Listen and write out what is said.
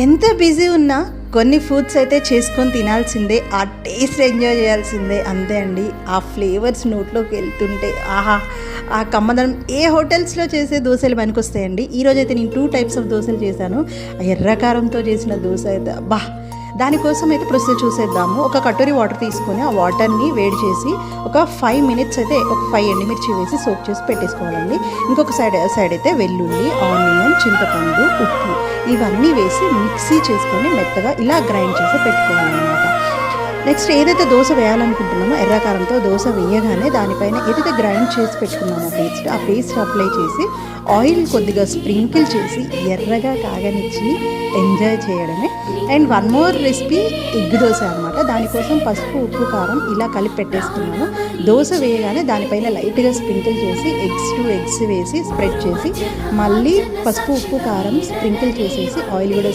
ఎంత బిజీ ఉన్నా కొన్ని ఫుడ్స్ అయితే చేసుకొని తినాల్సిందే, ఆ టేస్ట్ ఎంజాయ్ చేయాల్సిందే, అంతే అండి. ఆ ఫ్లేవర్స్ నోట్లోకి వెళ్తుంటే ఆహా, ఆ కమ్మదనం. ఏ హోటల్స్లో చేసే దోశలు పనికొస్తాయండి. ఈరోజైతే నేను 2 టైప్స్ ఆఫ్ దోశలు చేశాను. ఎర్రకారంతో చేసిన దోశ అయితే బా. దానికోసం అయితే ప్రొసీజర్ చూసేద్దాము. ఒక కటోరీ వాటర్ తీసుకొని ఆ వాటర్ని వేడి చేసి ఒక 5 మినిట్స్ అయితే ఒక 5 ఎండుమిర్చి వేసి సోక్ చేసి పెట్టేసుకోవాలండి. ఇంకొక సైడ్ అయితే వెల్లుల్లి, ఆనియన్, చింతపండు, ఉప్పు ఇవన్నీ వేసి మిక్సీ చేసుకొని మెత్తగా ఇలా గ్రైండ్ చేసి పెట్టుకోవాలన్నమాట. నెక్స్ట్ ఏదైతే దోశ వేయాలనుకుంటున్నామో ఎర్రకారంతో దోశ వేయగానే దానిపైన ఏదైతే గ్రైండ్ చేసి పెట్టుకున్నామో ఆ పేస్ట్ అప్లై చేసి ఆయిల్ కొద్దిగా స్ప్రింకిల్ చేసి ఎర్రగా కాగనిచ్చి ఎంజాయ్ చేయడమే. And one more recipe egg dosa అనమాట. దానికోసం పసుపు, ఉప్పు, కారం ఇలా కలిపి పెట్టేసుకున్నాను. దోశ వేయగానే దానిపైన లైట్గా స్ప్రింకిల్ చేసి ఎగ్స్ వేసి స్ప్రెడ్ చేసి మళ్ళీ పసుపు, ఉప్పు, కారం స్ప్రింకిల్ చేసేసి ఆయిల్ కూడా